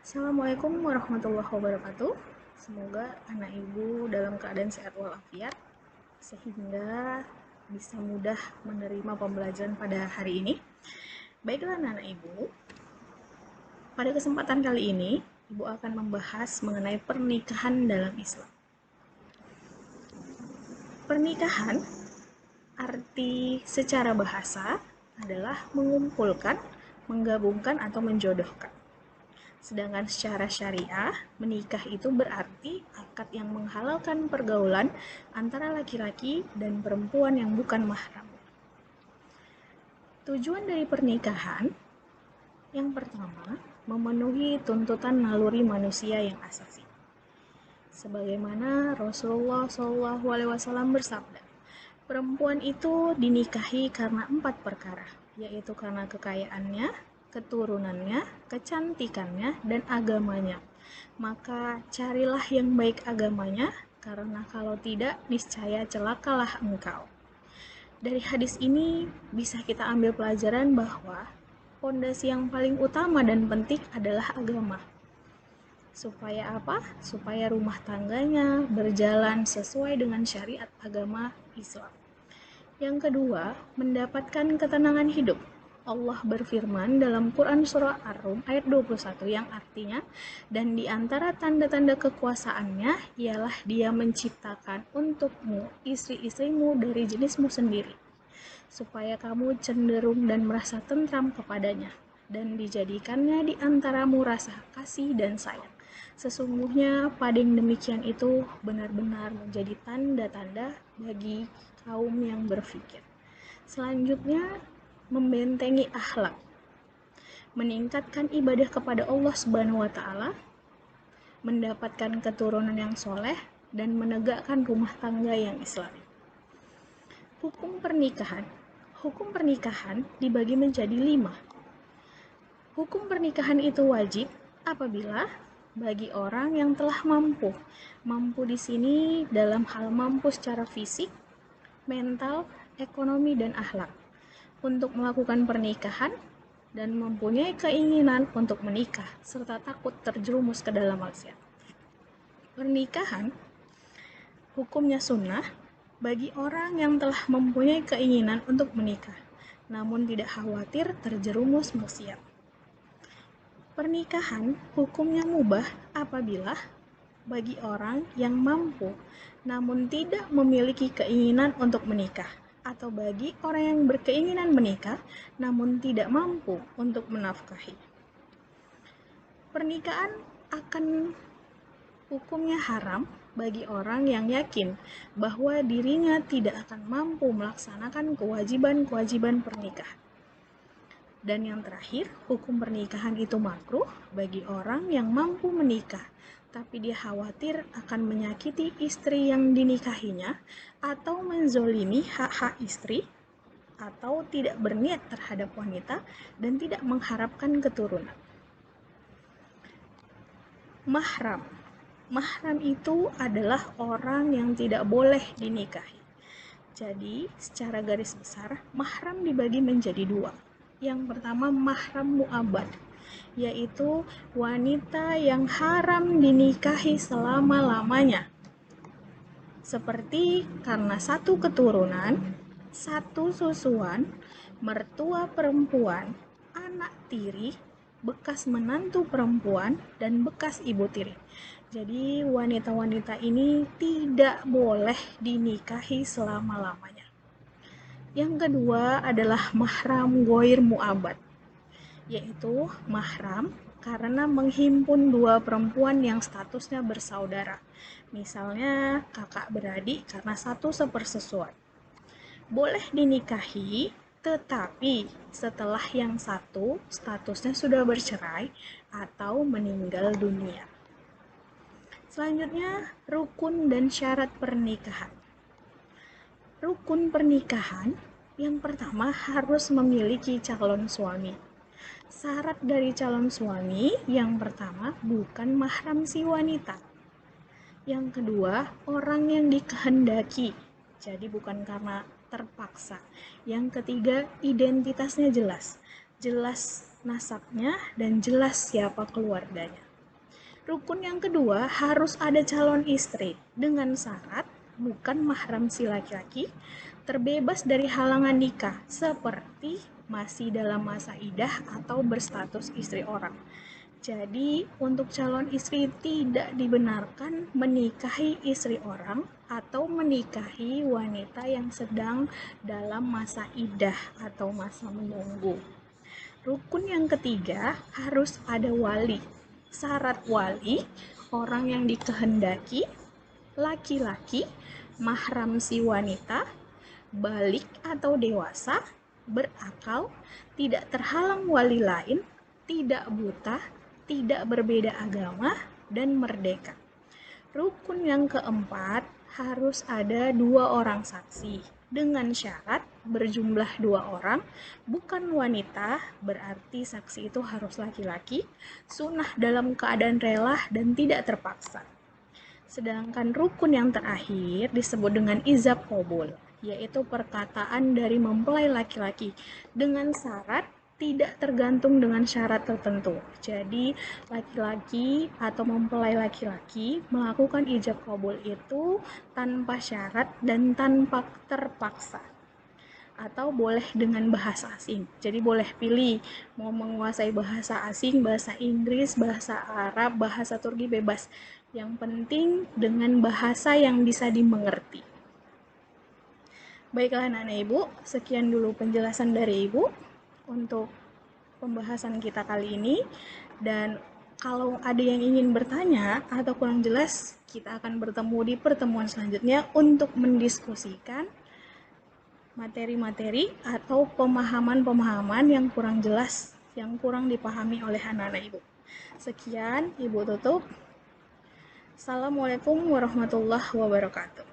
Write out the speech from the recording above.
Assalamualaikum warahmatullahi wabarakatuh. Semoga anak ibu dalam keadaan sehat walafiat sehingga bisa mudah menerima pembelajaran pada hari ini. Baiklah anak ibu, pada kesempatan kali ini ibu akan membahas mengenai pernikahan dalam Islam. Pernikahan arti secara bahasa adalah mengumpulkan, menggabungkan atau menjodohkan. Sedangkan secara syariah, menikah itu berarti akad yang menghalalkan pergaulan antara laki-laki dan perempuan yang bukan mahram. Tujuan dari pernikahan yang pertama, memenuhi tuntutan naluri manusia yang asasi. Sebagaimana Rasulullah SAW bersabda, perempuan itu dinikahi karena 4 perkara, yaitu karena kekayaannya, keturunannya, kecantikannya, dan agamanya. Maka carilah yang baik agamanya, karena kalau tidak, niscaya celakalah engkau. Dari hadis ini bisa kita ambil pelajaran bahwa fondasi yang paling utama dan penting adalah agama. Supaya apa? Supaya rumah tangganya berjalan sesuai dengan syariat agama Islam. Yang kedua, mendapatkan ketenangan hidup. Allah berfirman dalam Quran Surah Ar-Rum ayat 21 yang artinya, dan di antara tanda-tanda kekuasaannya ialah dia menciptakan untukmu istri-istrimu dari jenismu sendiri, supaya kamu cenderung dan merasa tentram kepadanya, dan dijadikannya di antaramu rasa kasih dan sayang. Sesungguhnya pada yang demikian itu benar-benar menjadi tanda-tanda bagi kaum yang berfikir. Selanjutnya, membentengi akhlak, meningkatkan ibadah kepada Allah Subhanahu wa taala, mendapatkan keturunan yang soleh, dan menegakkan rumah tangga yang islami. Hukum pernikahan. Hukum pernikahan dibagi menjadi 5. Hukum pernikahan itu wajib apabila bagi orang yang telah mampu. Mampu di sini dalam hal mampu secara fisik, mental, ekonomi, dan akhlak untuk melakukan pernikahan dan mempunyai keinginan untuk menikah serta takut terjerumus ke dalam maksiat. Pernikahan hukumnya sunnah bagi orang yang telah mempunyai keinginan untuk menikah, namun tidak khawatir terjerumus maksiat. Pernikahan hukumnya mubah apabila bagi orang yang mampu namun tidak memiliki keinginan untuk menikah, atau bagi orang yang berkeinginan menikah namun tidak mampu untuk menafkahi. Pernikahan akan hukumnya haram bagi orang yang yakin bahwa dirinya tidak akan mampu melaksanakan kewajiban-kewajiban pernikahan. Dan yang terakhir, hukum pernikahan itu makruh bagi orang yang mampu menikah, tapi dia khawatir akan menyakiti istri yang dinikahinya, atau menzolimi hak-hak istri, atau tidak berniat terhadap wanita, dan tidak mengharapkan keturunan. Mahram. Mahram itu adalah orang yang tidak boleh dinikahi. Jadi, secara garis besar, mahram dibagi menjadi 2. Yang pertama, mahram mu'abbad, yaitu wanita yang haram dinikahi selama-lamanya. Seperti karena 1 keturunan, 1 susuan, mertua perempuan, anak tiri, bekas menantu perempuan, dan bekas ibu tiri. Jadi wanita-wanita ini tidak boleh dinikahi selama-lamanya. Yang kedua adalah mahram ghair mu'abbad, yaitu mahram karena menghimpun 2 perempuan yang statusnya bersaudara. Misalnya kakak beradik karena 1 sepersusuan. Boleh dinikahi, tetapi setelah yang 1 statusnya sudah bercerai atau meninggal dunia. Selanjutnya, rukun dan syarat pernikahan. Rukun pernikahan yang pertama harus memiliki calon suami. Syarat dari calon suami yang pertama bukan mahram si wanita. Yang kedua, orang yang dikehendaki, jadi bukan karena terpaksa. Yang ketiga, identitasnya jelas nasabnya dan jelas siapa keluarganya. Rukun yang kedua, harus ada calon istri dengan syarat bukan mahram si laki-laki, terbebas dari halangan nikah seperti masih dalam masa idah atau berstatus istri orang. Jadi, untuk calon istri tidak dibenarkan menikahi istri orang atau menikahi wanita yang sedang dalam masa idah atau masa menunggu. Rukun yang ketiga, harus ada wali. Syarat wali, orang yang dikehendaki, laki-laki, mahram si wanita, balik atau dewasa, berakal, tidak terhalang wali lain, tidak buta, tidak berbeda agama, dan merdeka. Rukun yang keempat, harus ada 2 orang saksi dengan syarat berjumlah 2 orang, bukan wanita, berarti saksi itu harus laki-laki, sunnah dalam keadaan rela dan tidak terpaksa. Sedangkan rukun yang terakhir disebut dengan ijab qabul, yaitu perkataan dari mempelai laki-laki dengan syarat tidak tergantung dengan syarat tertentu. Jadi, laki-laki atau mempelai laki-laki melakukan ijab qabul itu tanpa syarat dan tanpa terpaksa. Atau boleh dengan bahasa asing. Jadi boleh pilih mau menguasai bahasa asing, bahasa Inggris, bahasa Arab, bahasa Turki, bebas. Yang penting dengan bahasa yang bisa dimengerti. Baiklah anak-anak ibu, sekian dulu penjelasan dari ibu untuk pembahasan kita kali ini. Dan kalau ada yang ingin bertanya atau kurang jelas, kita akan bertemu di pertemuan selanjutnya untuk mendiskusikan materi-materi atau pemahaman-pemahaman yang kurang jelas, yang kurang dipahami oleh anak-anak ibu. Sekian, ibu tutup. Assalamualaikum warahmatullahi wabarakatuh.